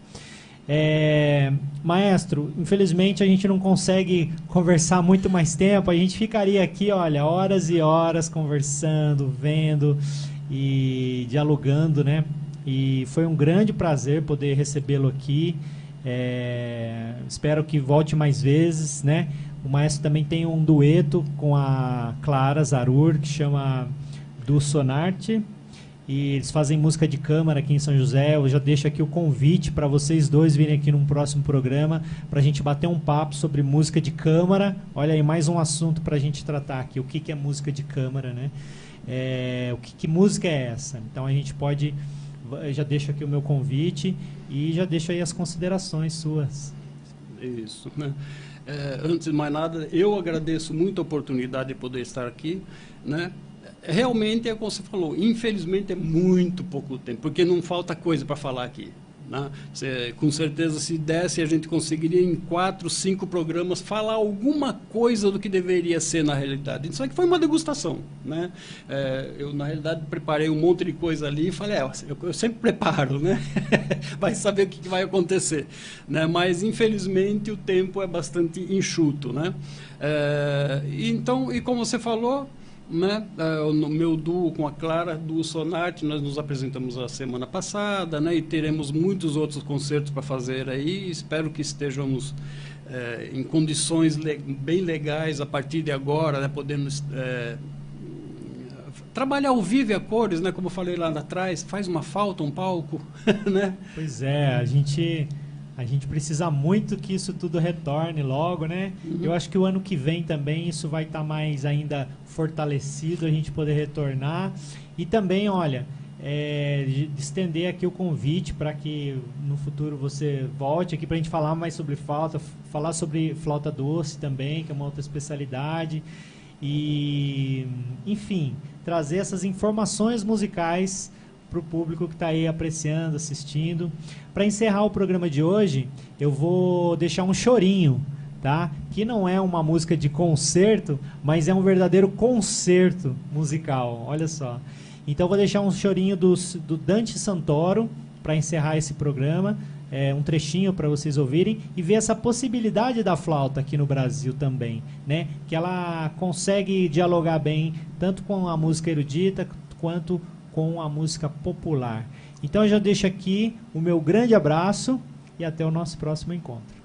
Maestro, infelizmente a gente não consegue conversar muito mais tempo, a gente ficaria aqui, olha, horas e horas conversando, vendo e dialogando, né? E foi um grande prazer poder recebê-lo aqui. Espero que volte mais vezes, né? O maestro também tem um dueto com a Clara Zarur, que chama Do Sonarte. E eles fazem música de câmara aqui em São José. Eu já deixo aqui o convite para vocês dois virem aqui num próximo programa para a gente bater um papo sobre música de câmara. Olha aí, mais um assunto para a gente tratar aqui. O que é música de câmara, né? Que música é essa? Então a gente pode... Eu já deixo aqui o meu convite e já deixo aí as considerações suas. Isso, né? Antes de mais nada, eu agradeço muito a oportunidade de poder estar aqui, né? Realmente é como você falou, infelizmente é muito pouco tempo, porque não falta coisa para falar aqui. né? Com certeza, se desse, a gente conseguiria em 4, 5 programas falar alguma coisa do que deveria ser na realidade. Isso aqui foi uma degustação, né? Eu, na realidade, preparei um monte de coisa ali e falei, eu sempre preparo, né? Vai saber o que vai acontecer, né? Mas, infelizmente, o tempo é bastante enxuto, né? Então, e como você falou, né? No meu duo com a Clara, duo Sonarte, nós nos apresentamos a semana passada, né? E teremos muitos outros concertos para fazer aí. Espero que estejamos em condições bem legais a partir de agora, né? Podemos trabalhar ao vivo e a cores, né? Como eu falei lá atrás, faz uma falta um palco, né? Pois é, a gente precisa muito que isso tudo retorne logo, né? Uhum. Eu acho que o ano que vem também isso vai estar mais ainda fortalecido, a gente poder retornar. E também, olha, estender aqui o convite para que no futuro você volte aqui para a gente falar mais sobre flauta, falar sobre flauta doce também, que é uma outra especialidade. E, enfim, trazer essas informações musicais para o público que está aí apreciando, assistindo. Para encerrar o programa de hoje, eu vou deixar um chorinho, tá? Que não é uma música de concerto, mas é um verdadeiro concerto musical, olha só. Então eu vou deixar um chorinho do Dante Santoro para encerrar esse programa, um trechinho para vocês ouvirem e ver essa possibilidade da flauta aqui no Brasil também, né? Que ela consegue dialogar bem tanto com a música erudita quanto com a música popular. Então eu já deixo aqui o meu grande abraço e até o nosso próximo encontro.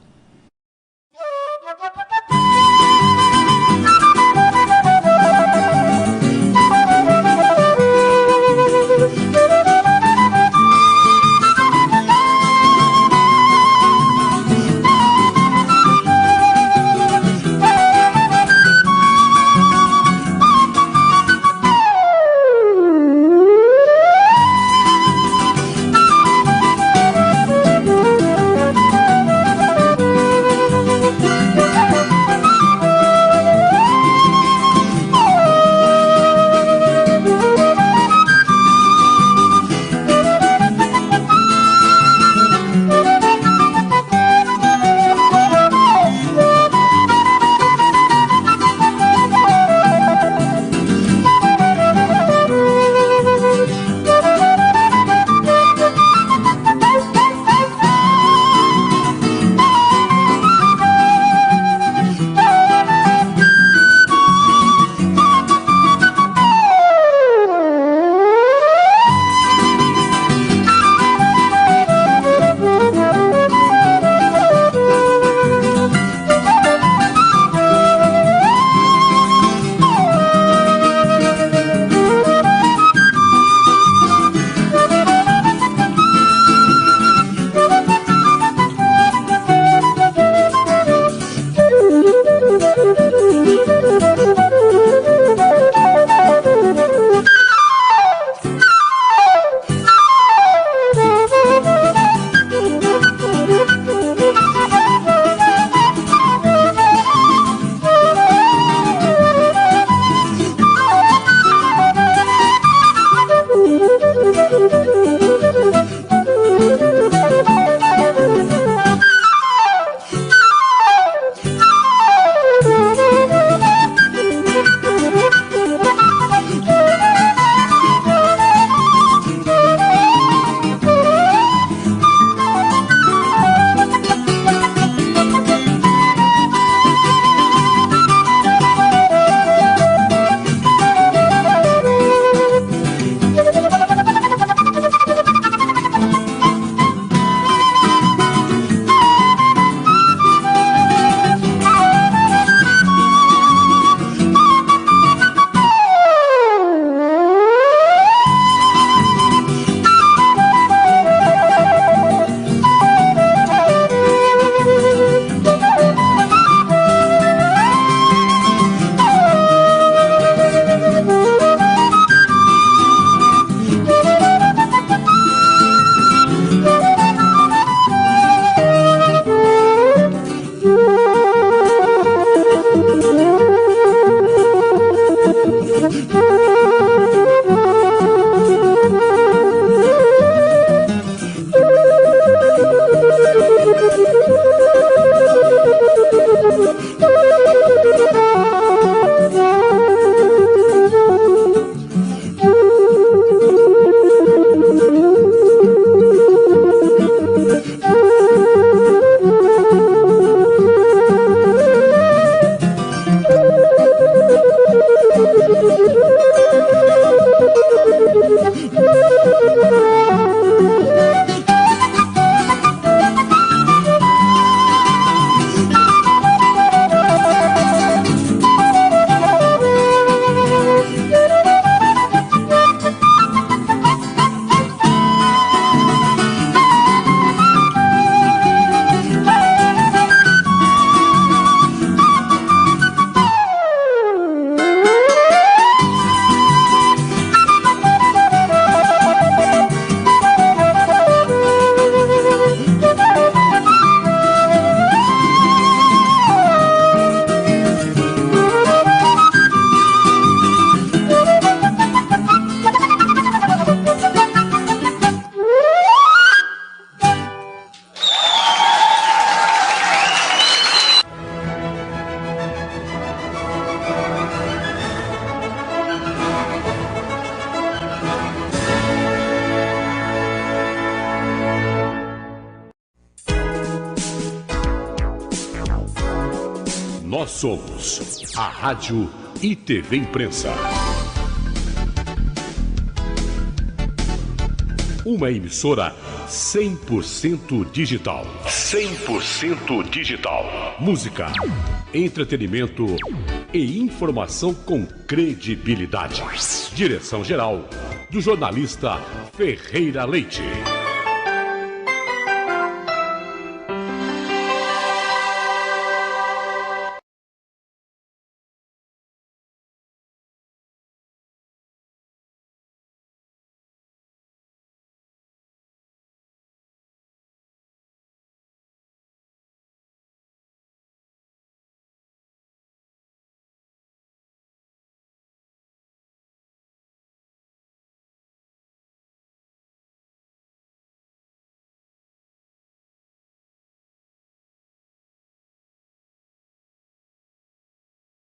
Nós somos a Rádio e TV Imprensa. Uma emissora 100% digital. 100% digital. Música, entretenimento e informação com credibilidade. Direção-geral do jornalista Ferreira Leite.